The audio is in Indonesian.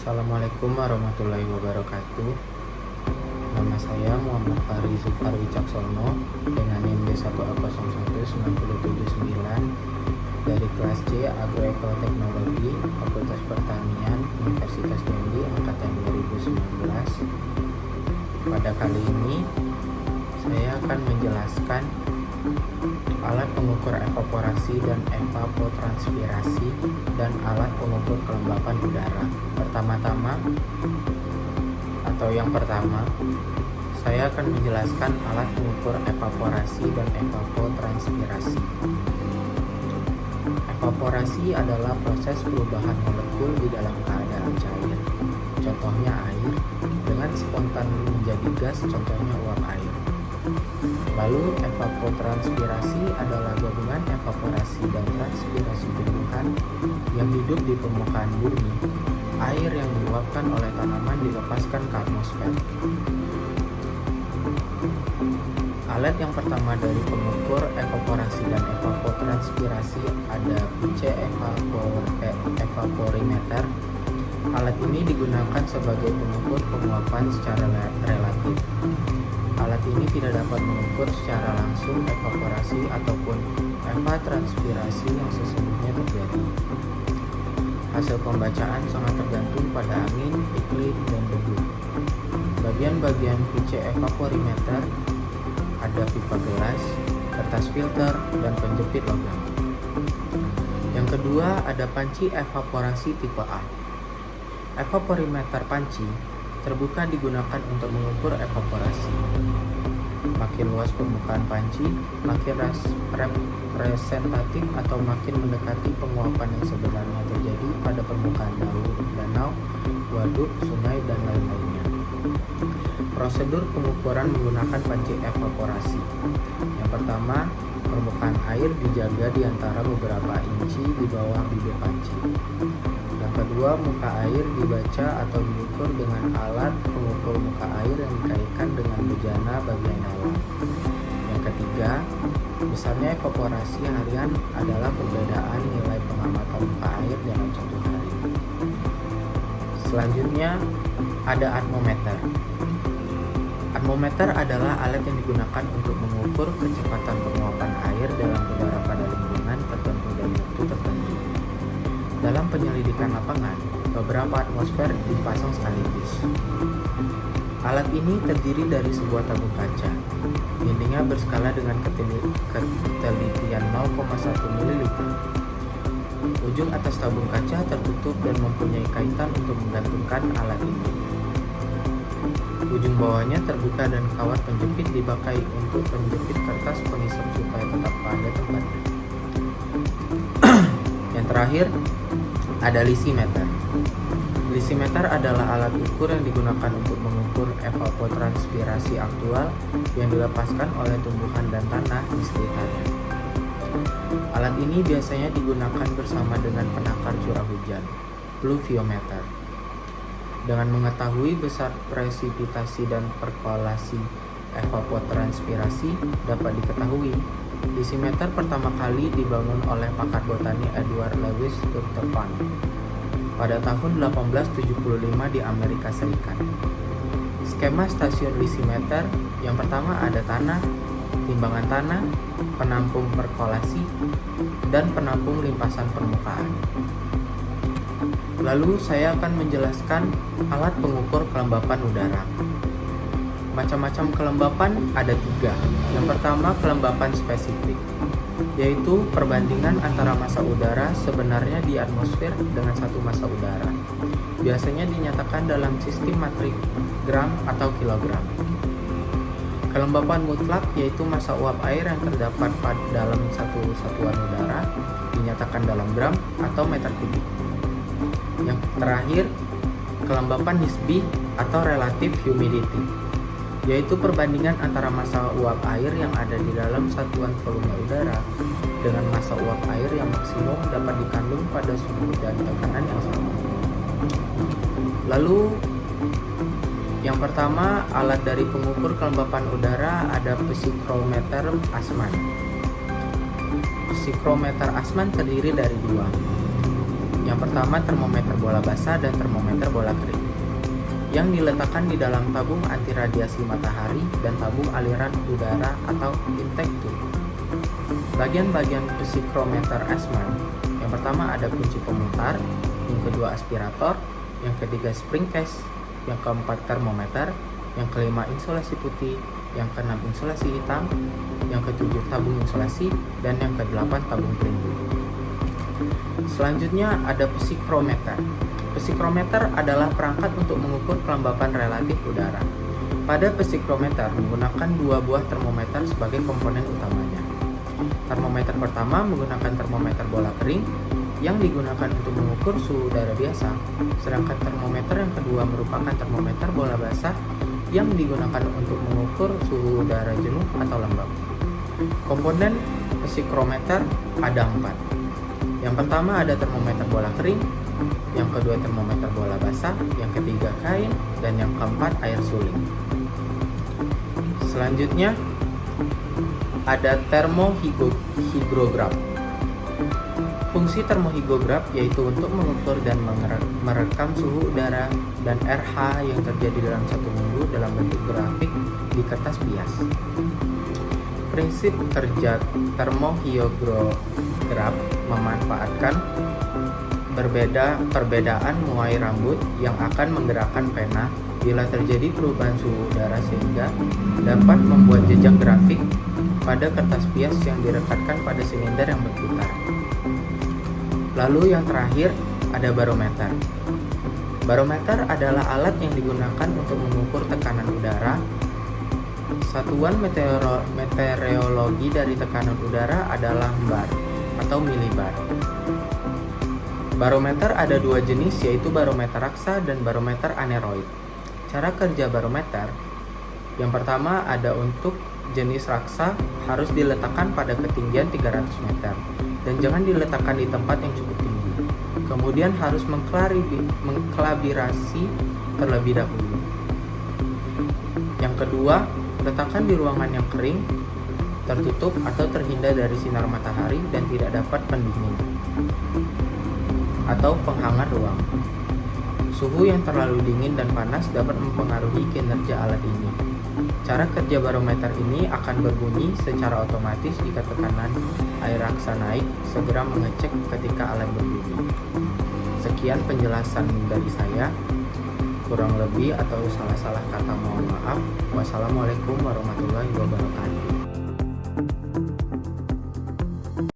Assalamualaikum warahmatullahi wabarakatuh. Nama saya Muhammad Fahri Zufar Wicaksono dengan NIM D1A01979 dari kelas C Agroekoteknologi Fakultas Pertanian Universitas Jambi angkatan 2019. Pada kali ini saya akan menjelaskan alat pengukur evaporasi dan evapotranspirasi dan alat pengukur kelembapan udara. Yang pertama, saya akan menjelaskan alat pengukur evaporasi dan evapotranspirasi. Evaporasi adalah proses perubahan molekul di dalam keadaan cair, contohnya air, dengan spontan menjadi gas, contohnya uap air. Lalu evapotranspirasi adalah gabungan evaporasi dan transpirasi tumbuhan yang hidup di permukaan bumi. Air yang diuapkan oleh tanaman dilepaskan ke atmosfer. Alat yang pertama dari pengukur evaporasi dan evapotranspirasi ada PC evaporimeter. Alat ini digunakan sebagai pengukur penguapan secara relatif. Alat ini tidak dapat mengukur secara langsung evaporasi ataupun evapotranspirasi yang sesungguhnya terjadi. Hasil pembacaan sangat tergantung pada angin, iklim, dan debu. Bagian-bagian PC evaporimeter ada pipa gelas, kertas filter, dan penjepit logam. Yang kedua ada panci evaporasi tipe A. Evaporimeter panci terbuka digunakan untuk mengukur evaporasi. Makin luas permukaan panci, makin representatif atau makin mendekati penguapan yang sebenarnya terjadi pada permukaan danau, waduk, sungai, dan lain-lainnya. Prosedur pengukuran menggunakan panci evaporasi. Yang pertama, permukaan air dijaga di antara beberapa inci di bawah bibir panci. Yang kedua, muka air dibaca atau diukur dengan alat pengukur muka air yang dikaitkan dengan bejana bagian dalam. Yang ketiga, besarnya evaporasi harian adalah perbedaan nilai pengamatan muka air dalam satu hari. Selanjutnya, ada atmometer. Atmometer adalah alat yang digunakan untuk mengukur kecepatan penguapan air dalam udara pada lingkungan tertentu dan waktu tertentu. Dalam penyelidikan lapangan, beberapa atmosfer dipasang sekaligus. Alat ini terdiri dari sebuah tabung kaca. Dindingnya berskala dengan ketelitian 0,1 ml. Ujung atas tabung kaca tertutup dan mempunyai kaitan untuk menggantungkan alat ini. Ujung bawahnya terbuka dan kawat penjepit dipakai untuk menjepit kertas pengisap supaya tetap pada tempatnya. Yang terakhir, ada lisimeter. Lisimeter adalah alat ukur yang digunakan untuk mengukur evapotranspirasi aktual yang dilepaskan oleh tumbuhan dan tanah di sekitarnya. Alat ini biasanya digunakan bersama dengan penakar curah hujan, pluviometer. Dengan mengetahui besar presipitasi dan perkolasi evapotranspirasi dapat diketahui. Lisimeter pertama kali dibangun oleh pakar botani Edward Lewis Rutherford pada tahun 1875 di Amerika Serikat. Skema stasiun lisimeter yang pertama ada tanah, timbangan tanah, penampung perkolasi, dan penampung limpasan permukaan. Lalu saya akan menjelaskan alat pengukur kelembapan udara. Macam-macam kelembapan ada 3. Yang pertama, kelembapan spesifik, yaitu perbandingan antara massa udara sebenarnya di atmosfer dengan satu massa udara. Biasanya dinyatakan dalam sistem matrik gram atau kilogram. Kelembapan mutlak yaitu massa uap air yang terdapat dalam satu satuan udara dinyatakan dalam gram atau meter kubik. Yang terakhir, kelembapan nisbi atau relative humidity, yaitu perbandingan antara massa uap air yang ada di dalam satuan volume udara dengan massa uap air yang maksimum dapat dikandung pada suhu dan tekanan yang sama. Lalu, yang pertama, alat dari pengukur kelembapan udara ada psikrometer Asman. Psikrometer Asman terdiri dari 2. Yang pertama, termometer bola basah dan termometer bola kering, yang diletakkan di dalam tabung anti radiasi matahari dan tabung aliran udara atau intake tube. Bagian-bagian psikrometer Assmann, yang pertama ada kunci pemutar, yang kedua aspirator, yang ketiga spring case, yang keempat termometer, yang kelima insulasi putih, yang keenam insulasi hitam, yang ketujuh tabung insulasi, dan yang kedelapan tabung pelindung. Selanjutnya ada psikrometer. Psikrometer adalah perangkat untuk mengukur kelembapan relatif udara. Pada psikrometer menggunakan dua buah termometer sebagai komponen utamanya. Termometer pertama menggunakan termometer bola kering yang digunakan untuk mengukur suhu udara biasa, sedangkan termometer yang kedua merupakan termometer bola basah yang digunakan untuk mengukur suhu udara jenuh atau lembab. Komponen psikrometer ada 4. Yang pertama ada termometer bola kering, yang kedua termometer bola basah, yang ketiga kain, dan yang keempat air suling. Selanjutnya ada termohigrograf. Fungsi termohigrograf yaitu untuk mengukur dan merekam suhu udara dan RH yang terjadi dalam 1 minggu dalam bentuk grafik di kertas bias. Prinsip kerja termohigrograf memanfaatkan perbedaan muai rambut yang akan menggerakkan pena bila terjadi perubahan suhu udara sehingga dapat membuat jejak grafik pada kertas bias yang direkatkan pada silinder yang berputar. Lalu yang terakhir ada barometer. Barometer adalah alat yang digunakan untuk mengukur tekanan udara. Satuan meteorologi dari tekanan udara adalah bar atau milibar. Barometer ada 2 jenis, yaitu barometer raksa dan barometer aneroid. Cara kerja barometer, yang pertama ada untuk jenis raksa harus diletakkan pada ketinggian 300 meter dan jangan diletakkan di tempat yang cukup tinggi. Kemudian harus mengkalibrasi terlebih dahulu. Yang kedua, letakkan di ruangan yang kering, tertutup atau terhindar dari sinar matahari dan tidak dapat pendingin atau penghangat ruang. Suhu yang terlalu dingin dan panas dapat mempengaruhi kinerja alat ini. Cara kerja barometer ini akan berbunyi secara otomatis jika tekanan air raksa naik. Segera mengecek ketika alat berbunyi. Sekian penjelasan dari saya. Kurang lebih atau salah-salah kata mohon maaf. Wassalamualaikum warahmatullahi wabarakatuh.